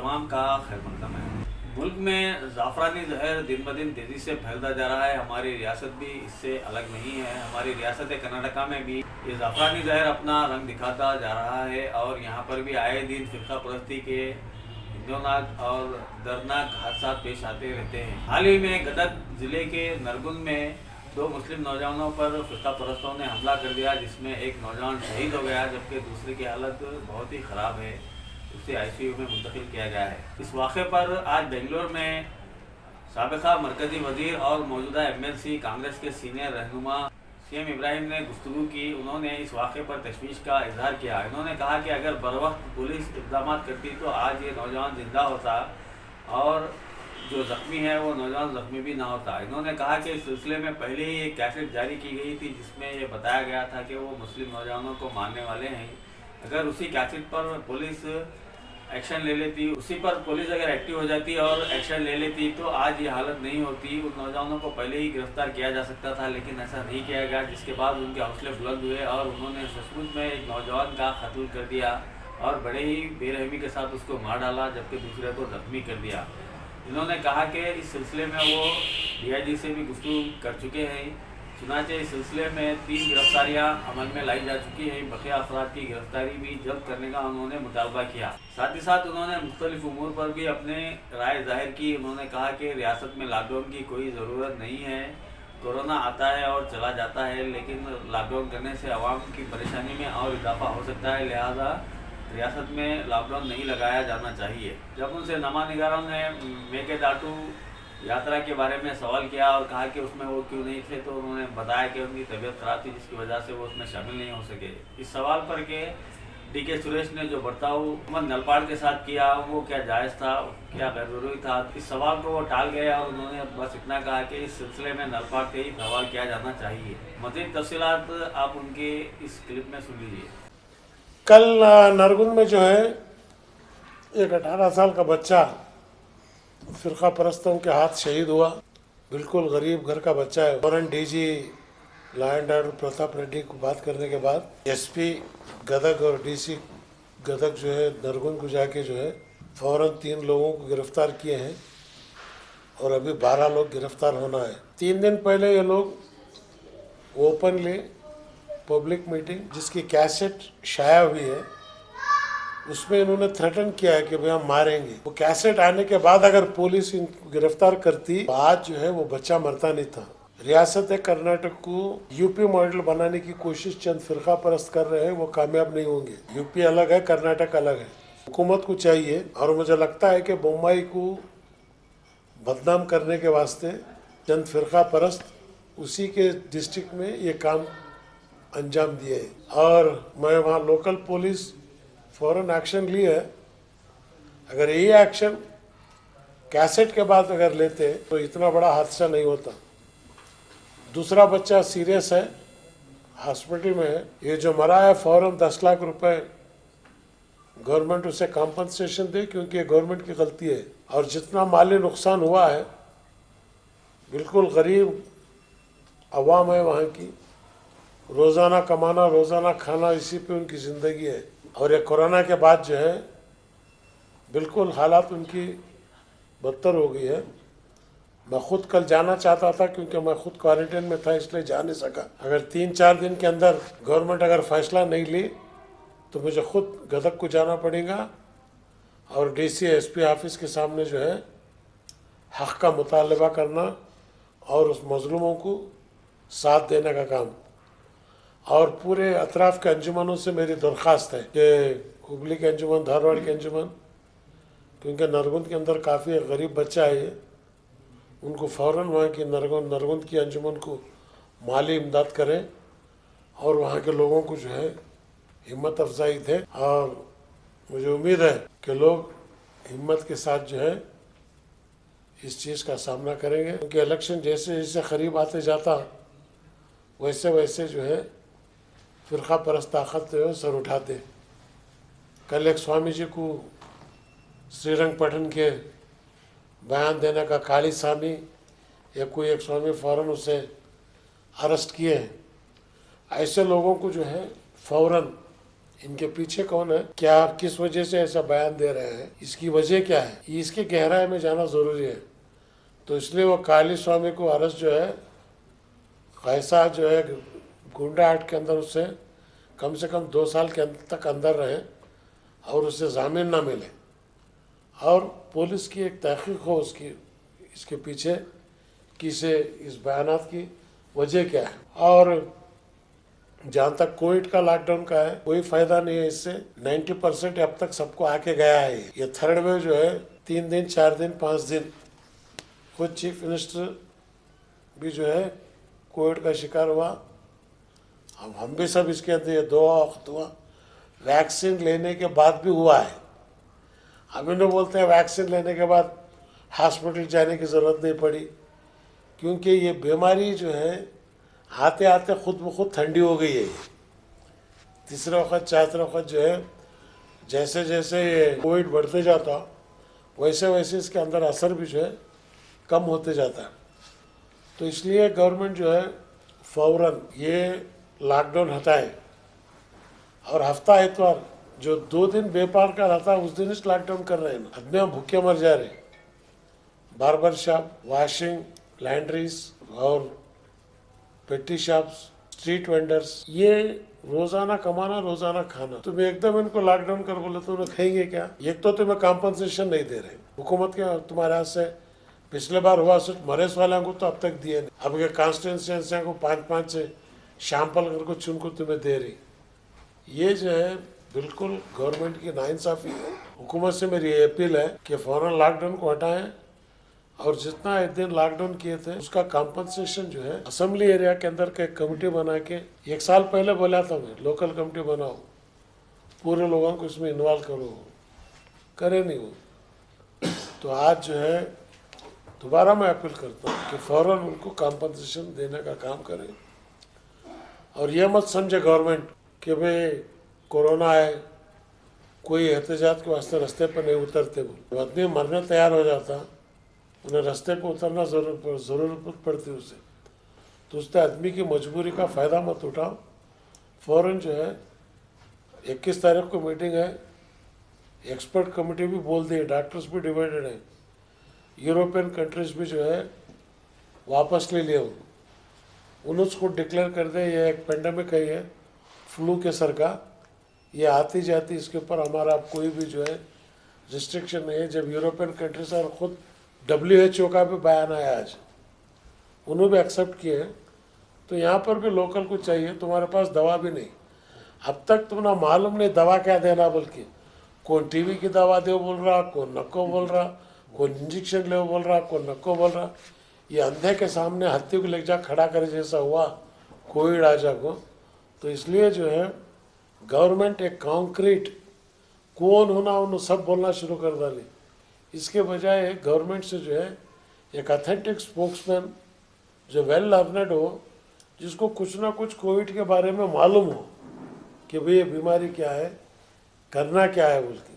तमाम का खैर मकदम है। मुल्क में ज़ाफ़रानी जहर दिन ब दिन तेज़ी से फैलता जा रहा है। हमारी रियासत भी इससे अलग नहीं है। हमारी रियासत कर्नाटका में भी ये ज़ाफ़रानी जहर अपना रंग दिखाता जा रहा है और यहाँ पर भी आए दिन फ़िरका परस्ती के हिंसनाक और दर्दनाक हादसा पेश आते रहते हैं। हाल ही में गदग ज़िले के नरगुन में दो मुस्लिम नौजवानों पर फ़िरका परस्तों ने हमला कर दिया, जिसमें एक नौजवान शहीद हो गया जबकि दूसरे की हालत बहुत ही ख़राब है। उसे आईसीयू में मुंतकिल किया गया है। इस वाक़े पर आज बेंगलोर में साबिक़ा मरकज़ी वज़ीर और मौजूदा एमएलसी कांग्रेस के सीनियर रहनुमा सीएम इब्राहिम ने गुफ्तगू की। उन्होंने इस वाक़े पर तशवीश का इजहार किया। इन्होंने कहा कि अगर बरवक्त पुलिस इक़दाम करती तो आज ये नौजवान ज़िंदा होता और जो ज़ख्मी है वो नौजवान ज़ख्मी भी ना होता। इन्होंने कहा कि इस सिलसिले में पहले ही एक कैसेट जारी की गई थी जिसमें ये बताया गया था कि वो मुस्लिम नौजवानों को मारने वाले हैं। अगर उसी कैसेट पर पुलिस एक्शन ले लेती, उसी पर पुलिस अगर एक्टिव हो जाती और एक्शन ले लेती तो आज ये हालत नहीं होती। उन नौजवानों को पहले ही गिरफ्तार किया जा सकता था, लेकिन ऐसा नहीं किया गया, जिसके बाद उनके हौसले बुलंद हुए और उन्होंने सचमुच में एक नौजवान का कत्ल कर दिया और बड़े ही बेरहमी के साथ उसको मार डाला, जबकि दूसरे को जख्मी कर दिया। इन्होंने कहा कि इस सिलसिले में वो डीआईजी से भी गुफ्तगू कर चुके हैं। चुनाचे इस सिलसिले में 3 गिरफ्तारियां अमल में लाई जा चुकी हैं। बकिया अफराद की गिरफ्तारी भी जल्द करने का उन्होंने मुतालबा किया। साथ ही साथ उन्होंने मुख्तलिफ उमूर पर भी अपने राय जाहिर की। उन्होंने कहा कि रियासत में लॉकडाउन की कोई ज़रूरत नहीं है। कोरोना आता है और चला जाता है, लेकिन लॉकडाउन करने से आवाम की परेशानी में और इजाफा हो सकता है, लिहाजा रियासत में लॉकडाउन नहीं लगाया जाना चाहिए। जब उनसे नमा निगारों ने मेकेदाटू यात्रा के बारे में सवाल किया और कहा कि उसमें वो क्यों नहीं थे, तो उन्होंने बताया कि उनकी तबीयत ख़राब थी जिसकी वजह से वो उसमें शामिल नहीं हो सके। इस सवाल पर के डीके सुरेश ने जो बर्ताव मोहम्मद नलपाड़ के साथ किया वो क्या जायज़ था, क्या गैर ज़रूरी था, इस सवाल को वो टाल गए और उन्होंने बस इतना कहा कि इस सिलसिले में नलपाड़ से ही सवाल किया जाना चाहिए। मज़ीद तफसीलात आप उनके इस क्लिप में सुन लीजिए। कल नरगुन में जो है एक 18 साल का बच्चा फ़िरका परस्तों के हाथ शहीद हुआ। बिल्कुल गरीब घर का बच्चा है। फौरन DG law and order Pratap Reddy को बात करने के बाद एसपी गदग और डीसी गदग जो है नरगुन को जाके जो है फौरन 3 लोगों को गिरफ्तार किए हैं और अभी 12 लोग गिरफ्तार होना है। 3 दिन पहले ये लोग ओपनली पब्लिक मीटिंग जिसकी कैसेट शाया हुई है उसमें इन्होंने थ्रेटन किया है कि भाई हम मारेंगे। वो कैसेट आने के बाद अगर पुलिस इनको गिरफ्तार करती तो आज जो है वो बच्चा मरता नहीं था। रियासत कर्नाटक को यूपी मॉडल बनाने की कोशिश चंद फिरका परस्त कर रहे हैं, वो कामयाब नहीं होंगे। यूपी अलग है, कर्नाटक अलग है। हुकूमत को चाहिए और मुझे लगता है कि मुंबई को बदनाम करने के वास्ते चंद फिरका परस्त उसी के डिस्ट्रिक्ट में ये काम अंजाम दिए और मैं वहाँ लोकल पुलिस फौरन एक्शन ली है। अगर ये एक्शन कैसेट के बाद अगर लेते तो इतना बड़ा हादसा नहीं होता। दूसरा बच्चा सीरियस है, हॉस्पिटल में है। ये जो मरा है फौरन 10 लाख रुपए गवर्नमेंट उसे कॉम्पनसेशन दे, क्योंकि ये गवर्नमेंट की गलती है। और जितना माली नुकसान हुआ है, बिल्कुल गरीब अवाम है वहाँ की, रोज़ाना कमाना रोज़ाना खाना इसी पे उनकी ज़िंदगी है। और ये कोरोना के बाद जो है बिल्कुल हालात उनकी बदतर हो गई है। मैं खुद कल जाना चाहता था क्योंकि मैं खुद क्वारंटाइन में था, इसलिए जा नहीं सका। अगर 3-4 दिन के अंदर गवर्नमेंट अगर फैसला नहीं ली तो मुझे खुद गदग को जाना पड़ेगा और डीसी एसपी ऑफिस के सामने जो है हक़ का मुतालबा करना और उस मजलूमों को साथ देने का काम। और पूरे अतराफ़ के अंजुमनों से मेरी दरख्वास्त है कि हुबली के अंजुमन, धारवाड़ के अंजुमन, क्योंकि नरगुन के अंदर काफ़ी गरीब बच्चा है ये, उनको फ़ौरन वहाँ की नरगुन की अंजुमन को माली इमदाद करें और वहाँ के लोगों को जो है हिम्मत अफजाई दें। और मुझे उम्मीद है कि लोग हिम्मत के साथ जो है इस चीज़ का सामना करेंगे, क्योंकि इलेक्शन जैसे जैसे करीब आते जाता वैसे वैसे जो है फ़िरका परस्त ताकत जो है सर उठाते। कल एक स्वामी जी को श्रीरंगपट्टन के बयान देने का काली स्वामी या कोई एक स्वामी फ़ौरन उसे अरेस्ट किए हैं। ऐसे लोगों को जो है फ़ौरन इनके पीछे कौन है, क्या किस वजह से ऐसा बयान दे रहे हैं, इसकी वजह क्या है, इसके गहराई में जाना ज़रूरी है। तो इसलिए वो काली स्वामी को अरेस्ट जो है, कैसा जो है गुंडा एक्ट के अंदर उससे कम से कम 2 साल के तक अंदर रहे और उससे जामीन ना मिले और पुलिस की एक तहकीक हो उसकी इसके पीछे कि इसे इस बयानात की वजह क्या है। और जहाँ तक कोविड का लॉकडाउन का है, कोई फायदा नहीं है इससे। 90% अब तक सबको आके गया है। ये थर्ड वेव जो है 3 दिन 4 दिन 5 दिन, खुद चीफ मिनिस्टर भी जो है कोविड का शिकार हुआ। अब हम भी सब इसके अंदर ये दुआ वैक्सीन लेने के बाद भी हुआ है। हम इन्हें बोलते हैं वैक्सीन लेने के बाद हॉस्पिटल जाने की ज़रूरत नहीं पड़ी, क्योंकि ये बीमारी जो है आते आते खुद ब खुद ठंडी हो गई है। तीसरे वक्त चौथे वक्त जो है जैसे जैसे ये कोविड बढ़ते जाता वैसे वैसे इसके अंदर असर भी जो है कम होते जाता है। तो इसलिए गवर्नमेंट जो है फौरन ये लॉकडाउन हटाए और हफ्ता इतवार जो 2 दिन व्यापार का रहता है उस दिन इस लॉकडाउन कर रहे हैं ना। आदमी भूखे मर जा रहे। बार्बर शॉप, वॉशिंग, लैंड्रीज और पेटी शॉप्स, स्ट्रीट वेंडर्स, ये रोजाना कमाना रोजाना खाना। तुम एकदम इनको लॉकडाउन कर बोले तो उन्हें खाएंगे क्या। एक तो तुम्हें कॉम्पनसेशन नहीं दे रहे हुकूमत के, तुम्हारे हाथ से पिछले बार हुआ सिर्फ मरेस वालों को तो अब तक दिए नहीं। अब के कॉन्स्टिट्यूंसी को 5-5 से सैंपल करके चुन को तुम्हें दे रही। ये जो है बिल्कुल गवर्नमेंट की नाइंसाफी है। हुकूमत से मेरी अपील है कि फौरन लॉकडाउन को हटाएं और जितना एक दिन लॉकडाउन किए थे उसका कॉम्पनसेशन जो है असेंबली एरिया के अंदर का एक कमेटी बना के, 1 साल पहले बोला था मैं लोकल कमेटी बनाओ, पूरे लोगों को इसमें इन्वॉल्व करो, करे नहीं वो। तो आज जो है दोबारा मैं अपील करता हूँ कि फौरन उनको कॉम्पनसेशन देने का काम करें और ये मत समझे गवर्नमेंट कि भाई कोरोना है कोई एहतजाज के वास्ते रास्ते पर नहीं उतरते। वो आदमी मरने तैयार हो जाता, उन्हें रास्ते पर उतरना ज़रूरत पड़ती उसे। तो उससे आदमी की मजबूरी का फ़ायदा मत उठाओ। फ़ौरन जो है 21 तारीख को मीटिंग है, एक्सपर्ट कमेटी भी बोल दी है, डॉक्टर्स भी डिवाइडेड है। यूरोपियन कंट्रीज भी जो है वापस ले लिया उन्होंने उसको डिक्लेयर कर दे ये एक पेंडेमिक है, ये फ्लू के सर का, ये आती जाती, इसके ऊपर हमारा अब कोई भी जो है रिस्ट्रिक्शन नहीं है। जब यूरोपियन कंट्रीज और ख़ुद WHO का भी बयान आया आज, उन्होंने भी एक्सेप्ट किए हैं। तो यहाँ पर भी लोकल को चाहिए। तुम्हारे पास दवा भी नहीं, अब तक तुम्हें मालूम नहीं दवा क्या देना, बल्कि कौन टीवी की दवा दे बोल रहा, कौन नक्को बोल रहा, कौन इंजेक्शन ले बोल रहा, कौन नक्को बोल रहा। ये अंधे के सामने हत्ती को ले जा खड़ा करे जैसा हुआ कोविड आजा को। तो इसलिए जो है गवर्नमेंट एक कॉन्क्रीट कौन होना उन्होंने सब बोलना शुरू कर डाली। इसके बजाय गवर्नमेंट से जो है एक ऑथेंटिक स्पोक्समैन जो वेल लर्नड हो, जिसको कुछ ना कुछ कोविड के बारे में मालूम हो कि भाई ये बीमारी क्या है, करना क्या है बोल के।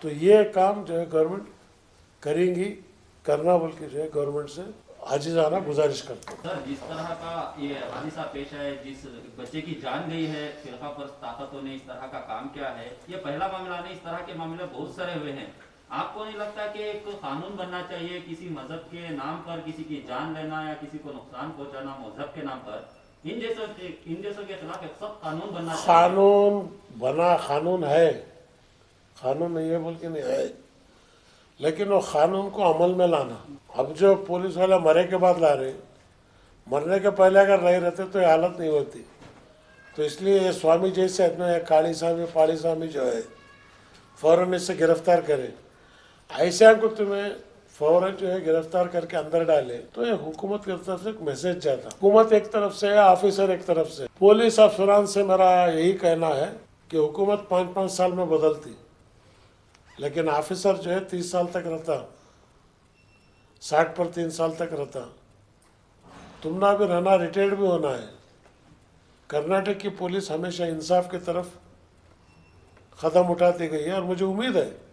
तो ये काम जो है गवर्नमेंट करेंगी, करना बोल के जो है गवर्नमेंट से आजिज़ाना गुजारिश करते हैं। सर, जिस तरह का ये हादसा पेश है, जिस बच्चे की जान गई है, फिरका पर ताकतों ने इस तरह का काम किया है, ये पहला मामला नहीं, इस तरह के मामले बहुत सारे हुए हैं। आपको नहीं लगता कि एक कानून बनना चाहिए किसी मजहब के नाम पर किसी की जान लेना या किसी को नुकसान पहुंचाना मजहब के नाम पर, इन जैसों के खिलाफ एक सख्त कानून बनना चाहिए। कानून बना, कानून है, कानून नहीं है बोल के नहीं है, लेकिन वो कानून को अमल में लाना। अब जो पुलिस वाले मरे के बाद ला रहे, मरने के पहले अगर नहीं रहते तो ये हालत नहीं होती। तो इसलिए ये स्वामी जैसे आदमी, काली स्वामी पाली स्वामी जो है, फ़ौरन इससे गिरफ्तार करें। ऐसा को तुम्हें फ़ौरन जो है गिरफ्तार करके अंदर डाले तो ये हुकूमत की तरफ से एक मैसेज जाता। हुकूमत एक तरफ से है, ऑफिसर एक तरफ से। पुलिस अफसरान से मेरा यही कहना है कि हुकूमत 5-5 साल में बदलती, लेकिन ऑफिसर जो है 30 साल तक रहता, 60 पर 3 साल तक रहता। तुमना भी रहना, रिटायर्ड भी होना है। कर्नाटक की पुलिस हमेशा इंसाफ की तरफ कदम उठाती गई है और मुझे उम्मीद है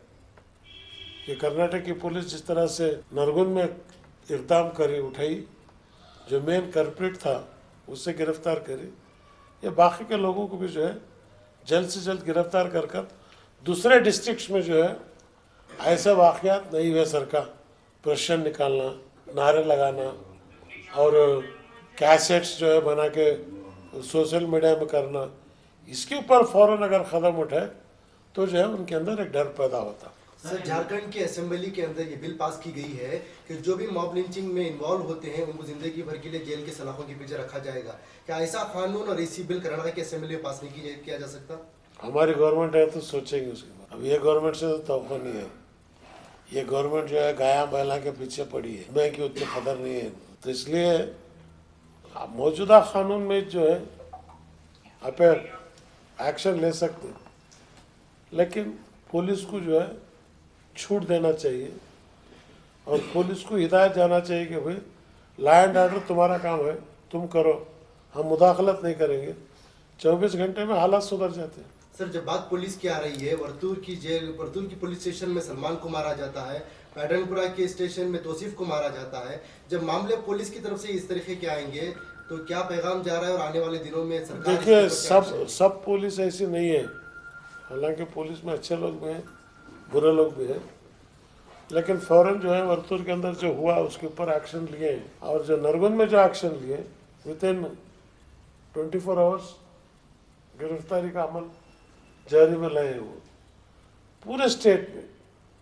कि कर्नाटक की पुलिस जिस तरह से नरगुन में इकदाम करी, उठाई, जो मेन कल्प्रिट था उससे गिरफ्तार करी, ये बाकी के लोगों को भी जो है जल्द से जल्द गिरफ्तार कर दूसरे डिस्ट्रिक्ट्स में जो है ऐसे वाक़यात नहीं हुए सर का प्रश्न निकालना, नारे लगाना और कैसेट्स जो है बना के सोशल मीडिया में करना, इसके ऊपर फ़ौरन अगर क़दम उठाए तो जो है उनके अंदर एक डर पैदा होता। सर, झारखंड की असेंबली के अंदर ये बिल पास की गई है कि जो भी मॉब लिंचिंग में इन्वॉल्व होते हैं उनको जिंदगी भर के लिए जेल के सलाखों के पीछे रखा जाएगा। क्या ऐसा कानून और ऐसी बिल कर्नाटक की असेंबली में पास नहीं किया जा सकता? हमारी गवर्नमेंट है तो सोचेंगे उसके बाद। अब ये गवर्नमेंट से तो तोहफा नहीं है। ये गवर्नमेंट जो है गाया बैला के पीछे पड़ी है, मैं की उतनी कदर नहीं है। तो इसलिए मौजूदा कानून में जो है आप एक्शन ले सकते हैं, लेकिन पुलिस को जो है छूट देना चाहिए और पुलिस को हिदायत जाना चाहिए कि भाई लॉ एंड ऑर्डर तुम्हारा काम है, तुम करो, हम मुदाखलत नहीं करेंगे। 24 घंटे में हालात सुधर जाते हैं। सर, जब बात पुलिस की आ रही है, वर्तूर की पुलिस स्टेशन में सलमान को मारा जाता है, पैटर्नपुरा के स्टेशन में तौसीफ को मारा जाता है। जब मामले पुलिस की तरफ से इस तरीके के आएंगे तो क्या पैगाम जा रहा है और आने वाले दिनों में सरकार? देखिए, सब पुलिस ऐसी नहीं है। हालांकि पुलिस में अच्छे लोग भी हैं, बुरे लोग भी हैं, लेकिन फौरन जो है वर्तूर के अंदर जो हुआ उसके ऊपर एक्शन लिए हैं। और जो नरगुन में जो एक्शन लिए विद इन 24 आवर्स गिरफ्तारी का अमल जारी में लाए वो पूरे स्टेट में।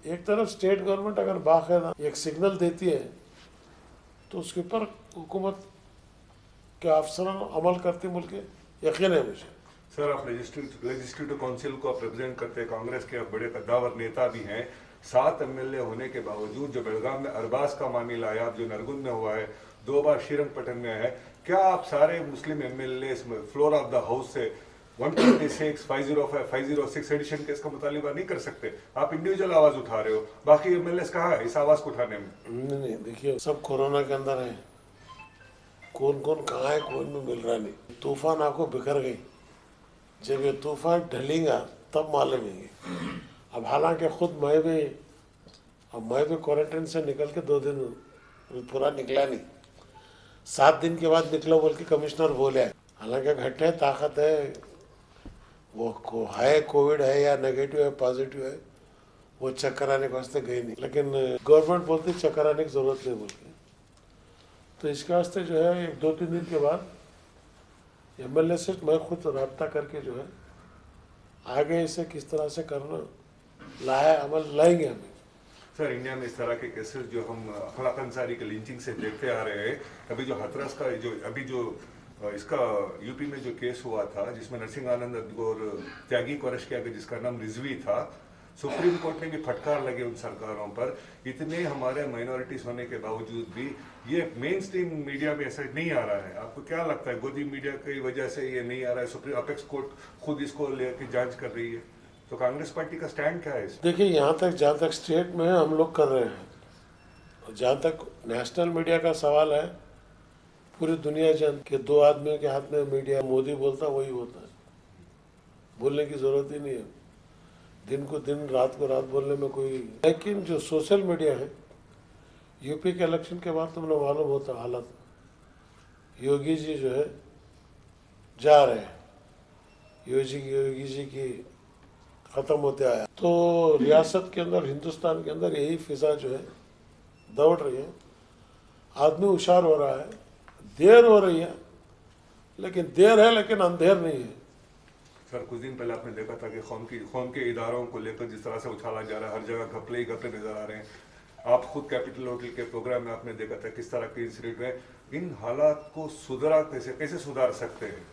एक तरफ स्टेट गवर्नमेंट अगर बाकायदा एक सिग्नल देती है तो उसके ऊपर हुकूमत के अफसरान अमल करते मुल्क यकीन है मुझे। सर, आप लेजिस्लेटिव काउंसिल को आप रिप्रेजेंट करते हैं, कांग्रेस के आप बड़े कद्दावर नेता भी हैं। 7 एमएलए होने के बावजूद जो बेलगाम में अरबाज का मामला आया, जो नरगुन में हुआ है, 2 बार श्रीरंगपट्टन में है, क्या आप सारे Muslim MLA floor of the house से 126, 505, 506 एडिशन के इसका मुतालिबा नहीं कर सकते? आप इंडिविजुअल आवाज उठा रहे हो, बाकी एमएलए कहाँ है इस आवाज को उठाने में? नहीं, देखिए, सब कोरोना के अंदर है, कौन कौन कहाँ है कौन में मिल रहा नहीं। तूफान आपको बिखर गई, जब ये तूफान ढलेगा तब मालूम है। अब हालांकि खुद मैं भी क्वारंटाइन से निकल के 2 दिन पूरा निकला नहीं, 7 दिन के बाद निकला बोल के कमिश्नर बोले। हालांकि घट है, ताकत है, वो है, कोविड है या नेगेटिव है पॉजिटिव है, वो चेक कराने के वास्ते गए नहीं, लेकिन गवर्नमेंट बोलती चेक कराने की जरूरत नहीं बोल के। तो इसके वास्ते जो है 1-2-3 दिन के बाद एमएलए से मैं खुद रब्ता करके जो है आगे इसे किस तरह से करना लाया अमल लाएंगे हमें। सर, इंडिया में इस तरह के केसेस जो हम अखलाक अंसारी के लिंचिंग से देखते आ रहे हैं, अभी जो हाथरस का जो इसका यूपी में जो केस हुआ था जिसमें नरसिंह आनंद और त्यागी को अरेस्ट किया गया जिसका नाम रिजवी था, सुप्रीम कोर्ट ने भी फटकार लगे उन सरकारों पर। इतने हमारे माइनॉरिटीज होने के बावजूद भी ये मेन स्ट्रीम मीडिया में ऐसा नहीं आ रहा है। आपको क्या लगता है गोदी मीडिया की वजह से ये नहीं आ रहा है? सुप्रीम अपेक्स कोर्ट खुद इसको लेकर जांच कर रही है, तो कांग्रेस पार्टी का स्टैंड क्या है? देखिए, जहाँ तक स्टेट में हम लोग कर रहे हैं, और जहाँ तक नेशनल मीडिया का सवाल है, पूरी दुनिया जान के 2 आदमियों के हाथ में मीडिया, मोदी बोलता वही होता है, बोलने की जरूरत ही नहीं है। दिन को दिन, रात को रात बोलने में कोई। लेकिन जो सोशल मीडिया है, यूपी के इलेक्शन के बाद तुमने मालूम होता हालत, योगी जी जो है जा रहे हैं, योगी जी की ख़त्म होते आया, तो रियासत के अंदर, हिंदुस्तान के अंदर यही फिजा जो है दौड़ रही है। आदमी होशियार हो रहा है, देर हो रही है, लेकिन देर है लेकिन अंधेर नहीं है। सर, कुछ दिन पहले आपने देखा था कि कौम के इदारों को लेकर जिस तरह से उछाला जा रहा है, हर जगह घपले ही घपले नजर आ रहे हैं। आप खुद कैपिटल होटल के प्रोग्राम में आपने देखा था किस तरह के इंसिडेंट है। इन हालात को कैसे सुधार सकते हैं?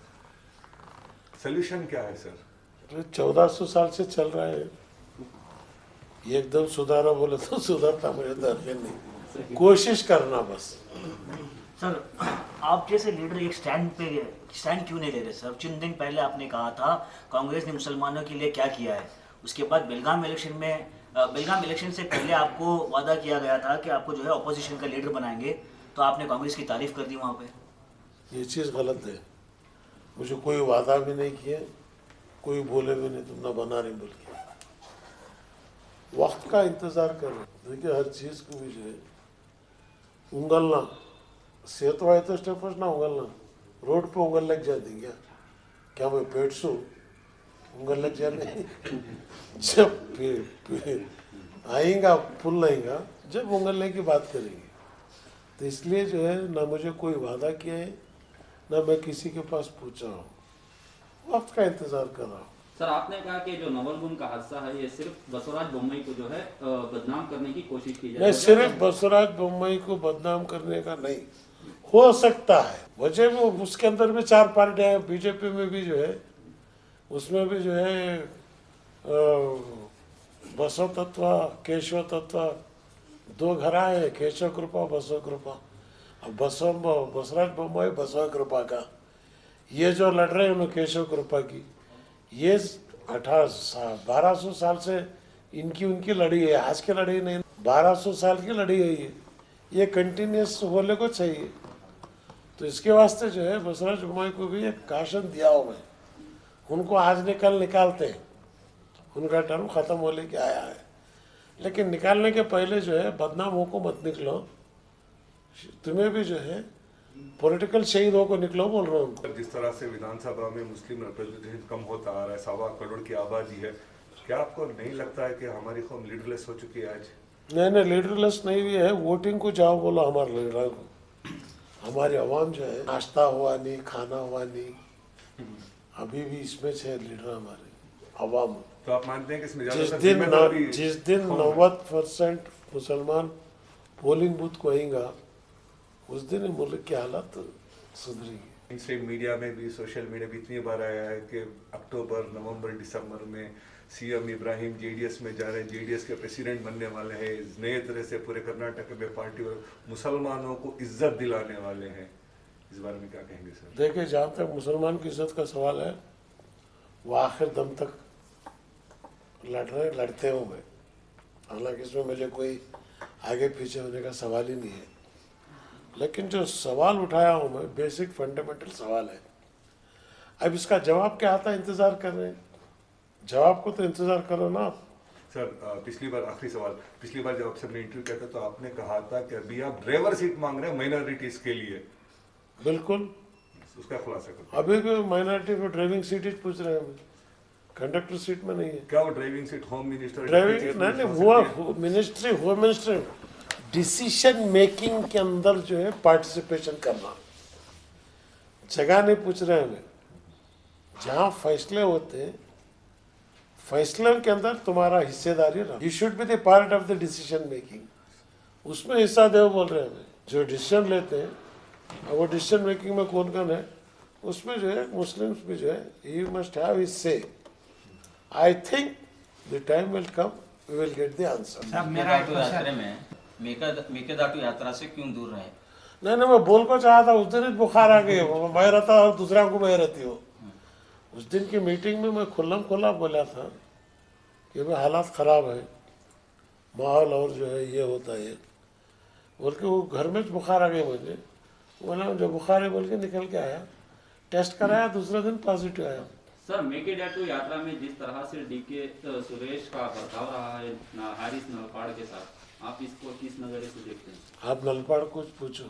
सोल्यूशन क्या है सर? 1400 साल से चल रहा है, एकदम सुधारा बोले तो सुधरता मुझे दर्द नहीं, कोशिश करना बस। सर, आप जैसे लीडर एक स्टैंड क्यों नहीं ले रहे सर? चंद दिन पहले आपने कहा था कांग्रेस ने मुसलमानों के लिए क्या किया है। उसके बाद बेलगाम इलेक्शन से पहले आपको वादा किया गया था कि आपको जो है अपोजिशन का लीडर बनाएंगे, तो आपने कांग्रेस की तारीफ कर दी वहाँ पे। ये चीज़ गलत है, मुझे कोई वादा भी नहीं किया, कोई बोले भी नहीं तुम ना बना रही बोल के। वक्त का इंतज़ार कर रहे। देखिए, हर चीज़ को भी जो है उंगलना, सेहत वाले तो स्टेपर्स ना उंगलना, रोड पे उंगल लग जाती क्या मैं पेट सू उंगल लग जाने जब आएगा पुल आएगा जब उंगलने की बात करेंगे। तो इसलिए जो है ना मुझे कोई वादा किया है ना मैं किसी के पास पूछा हूँ, वक्त का इंतजार कर रहा हूँ। सर आपने कहा कि जो नवलगुन का हादसा है ये सिर्फ बसवराज बोम्मई को जो है बदनाम करने की कोशिश की जा नहीं, सिर्फ बसवराज बोम्मई को बदनाम करने का नहीं, हो सकता है वजह वो उसके अंदर भी 4 पार्टियां हैं, बीजेपी में भी जो है उसमें भी जो है बसव तत्व केशव तत्व 2 घरा है, केशव कृपा बसव कृपा। अब बसवराज बोम्मई बसव कृपा का ये जो लड़ रहे हैं उन्होंने केशव कृपा की, ये 1200 साल से इनकी उनकी लड़ी है, आज की लड़ी नहीं, 1200 साल की लड़ी है ये कंटिन्यूस होने को चाहिए। तो इसके वास्ते जो है बसवराज बोम्मई को भी एक काशन दिया हूँ मैं, उनको आज निकालते हैं, उनका टर्म खत्म होने के आया है, लेकिन निकालने के पहले जो है बदनाम हो को मत निकलो, तुम्हें भी जो है पॉलिटिकल शहीद हो को निकलो बोल रहा हूँ। जिस तरह से विधानसभा में मुस्लिम रिप्रेजेंटेशन कम होता आ रहा है, 1.25 करोड़ की आबादी है, क्या आपको नहीं लगता है कि हमारी कौम लीडरलेस हो चुकी है आज? नहीं लीडरलेस नहीं भी है, वोटिंग को जाओ बोलो हमारे लीडर को, हमारी आवाम जो है नाश्ता हुआ नहीं, खाना हुआ नहीं, अभी भी इसमें से लीडर हमारे आवाम। तो आप मानते हैं कि इसमें जिस दिन 90% मुसलमान पोलिंग बूथ को आएगा उस दिन मुल्क की हालत सुधरेगी। इनसे मीडिया में भी, सोशल मीडिया भी इतनी बार आया है कि अक्टूबर, नवंबर, दिसंबर में सीएम इब्राहिम जेडीएस में जा रहे हैं, जेडीएस के प्रेसिडेंट बनने वाले हैं, नए तरह से पूरे कर्नाटक में पार्टी और मुसलमानों को इज्जत दिलाने वाले हैं। इस बारे में क्या कहेंगे सर? देखिए, जहाँ तक मुसलमान की इज्जत का सवाल है वो आखिर दम तक लड़ते हो मैं, हालांकि इसमें मुझे कोई आगे पीछे होने का सवाल ही नहीं है, लेकिन जो सवाल उठाया हूँ मैं बेसिक फंडामेंटल सवाल है। अब इसका जवाब क्या आता है इंतजार कर रहे हैं, जवाब को तो इंतजार करो ना आप। सर पिछली बार, आखिरी सवाल, पिछली बार जब आपसे हमने इंटरव्यू किया था तो आपने कहा था कि अभी आप ड्राइवर सीट मांग रहे हैं माइनॉरिटीज के लिए। बिल्कुल, उसका खुलासा करो। अभी भी माइनॉरिटी को ड्राइविंग सीट ही पूछ रहे हैं, कंडक्टर सीट में नहीं है। क्या वो driving seat home minister driving नहीं वो ministry, home ministry decision making के अंदर जो है पार्टिसिपेशन करना, जगह नहीं पूछ रहे हैं, जहाँ फैसले होते हैं फैसले के अंदर तुम्हारा हिस्सेदारी रहा, you should be the part of the decision making, उसमें हिस्सा दो बोल रहे हैं। जो डिसीजन लेते हैं वो डिसीजन मेकिंग में कौन कौन है, उसमें जो है मुस्लिम्स भी जो है you must have his say. I think the time will come, we will get the answer. यात्रा में मेकेदाटू यात्रा से क्यों दूर रहे? नहीं मैं बोल को चाहा था, उस दिन ही बुखार आ गई, मैं रहता और दूसरा को मैं रहती हो। उस दिन की मीटिंग में मैं खुला बोला था कि भाई हालात ख़राब है, माहौल और जो है ये होता है बोल के, वो घर में बुखार आ गई मुझे, बोला जो बुखार है बोल के निकल के आया, टेस्ट कराया, दूसरे दिन पॉजिटिव आया। सर मेकेदाटू यात्रा में जिस तरह से डीके सुरेश का बर्ताव रहा है हारिस नलपाड़ के साथ, आप इसको किस नजरिए से देखते हैं? आप नलपाड़ कुछ पूछो,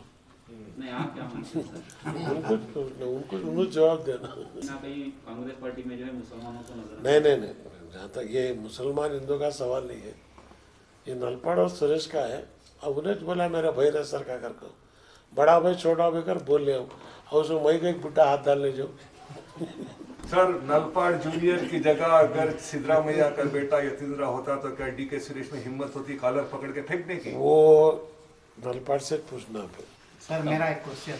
नहीं आप क्या मानते हैं सर? उनको जवाब देना। ना कहीं कांग्रेस पार्टी में जो है मुसलमानों को नजर नहीं, जहाँ तक ये मुसलमान हिंदू का सवाल नहीं है, ये नलपाड़ और सुरेश का है। अब उन्हें बोला मेरा भाई रह सर का करके, बड़ा भाई छोटा भाई कर बोल ले, और उसमें मई का एक बुढ़ा हाथ डालने जो। सर नलपाड़ जूनियर की जगह अगर सिद्धरामैया का बेटा यतींद्रा होता तो क्या डीके सुरेश में हिम्मत होती कॉलर पकड़ के फेंकने की? वो नलपाड़ से पूछना फिर। सर मेरा एक क्वेश्चन,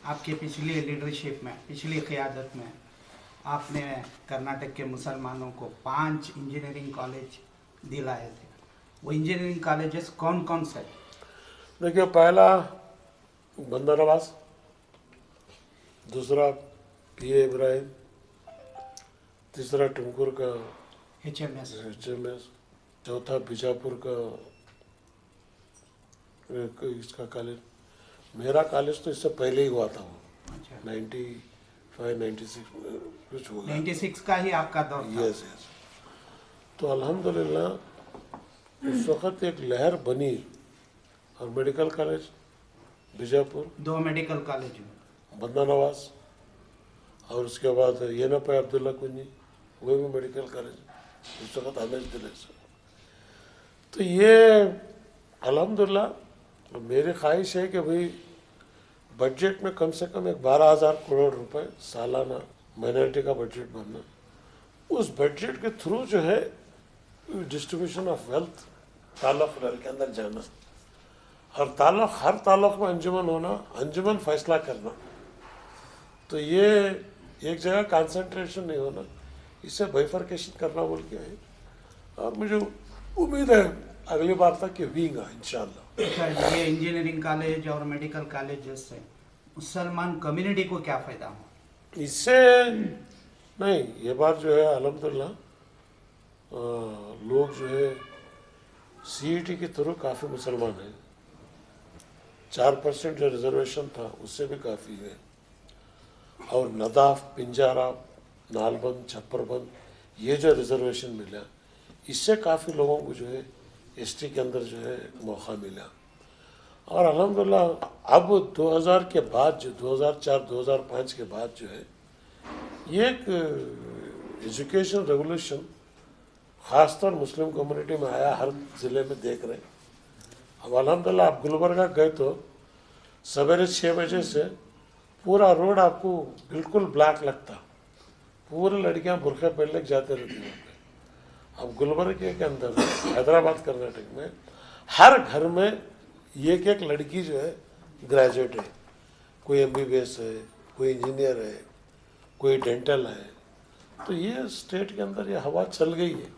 आपकी पिछली लीडरशिप में, पिछली क़यादत में आपने कर्नाटक के मुसलमानों को 5 इंजीनियरिंग कॉलेज दिलाए थे, वो इंजीनियरिंग कॉलेजेस कौन कौन से? देखिए, पहला बंदरवास, दूसरा पीए इब्राहिम, तीसरा टुमकुर का HMS, चौथा बीजापुर का इसका कॉलेज। मेरा कॉलेज तो इससे पहले ही हुआ था, वो 95-96 कुछ हो गया, 96 का ही आपका दौर था। यस। तो अल्हम्दुलिल्लाह उस वक़्त एक लहर बनी, और medical college Bijapur, 2 medical college, बंदा नवाज, और उसके बाद येनपा अब्दुल्ला कुंजी, वो भी मेडिकल कॉलेज उस वक्त हमें दिले से। तो ये अल्हम्दुलिल्लाह मेरी ख्वाहिश है कि भाई बजट में कम से कम एक 12,000 करोड़ रुपए सालाना माइनॉरिटी का बजट बनना, उस बजट के थ्रू जो है डिस्ट्रीब्यूशन ऑफ वेल्थ ताल्लुक के अंदर जाना, और ताल्लुक हर ताल्लुक में अंजुमन होना, अंजुमन फैसला करना। तो ये एक जगह कंसंट्रेशन नहीं होना, इससे बाइफरकेशन करना बोल के है। और मुझे उम्मीद है अगली बार तक ये हुईगा इंशाल्लाह। अच्छा, ये इंजीनियरिंग कॉलेज और मेडिकल कॉलेज से मुसलमान कम्युनिटी को क्या फ़ायदा हो? इससे नहीं, ये बात जो है अल्हम्दुलिल्लाह लोग जो है सीईटी के थ्रू काफ़ी मुसलमान हैं। 4% जो रिजर्वेशन था उससे भी काफ़ी है। और नदाफ, पिंजारा, नालबंद, छप्परबंद ये जो रिजर्वेशन मिला, इससे काफ़ी लोगों को जो है एसटी के अंदर जो है मौका मिला। और अल्हम्दुलिल्लाह अब 2000 के बाद जो 2004-2005 के बाद जो है ये एक एजुकेशन रेवोल्यूशन ख़ासतौर मुस्लिम कम्युनिटी में आया, हर ज़िले में देख रहे हैं। अब अल्हम्दुलिल्लाह आप गुलबर्गा गए तो सवेरे 6 बजे से पूरा रोड आपको बिल्कुल ब्लैक लगता, पूरी लड़कियां बुरखे पहन के जाते रहती वहाँ पे। अब गुलबर्गा के अंदर हैदराबाद कर्नाटक में हर घर में एक एक लड़की जो है ग्रेजुएट है, कोई एमबीबीएस है, कोई इंजीनियर है, कोई डेंटल है। तो ये स्टेट के अंदर ये हवा चल गई है।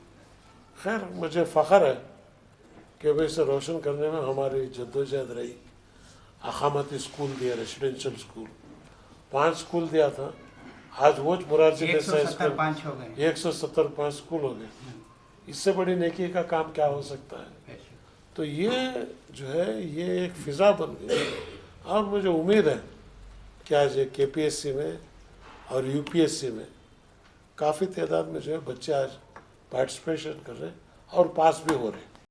खैर मुझे फ़ख्र है कि भाई इसे रोशन करने में हमारी जद्दोजहद रही। अखामती स्कूल दिया, रेसिडेंशियल स्कूल 5 स्कूल दिया था, आज वो मुरारजी देसाई स्कूल 175 हो गए। 175 स्कूल हो गए। इससे बड़ी नेकी का काम क्या हो सकता है? तो ये जो है ये एक फ़िज़ा बन गई। और मुझे उम्मीद है कि आज केपीएससी में और यूपीएससी में काफ़ी तादाद में जो है बच्चे आज पार्टिसिपेशन कर रहे हैं और पास भी हो रहे हैं।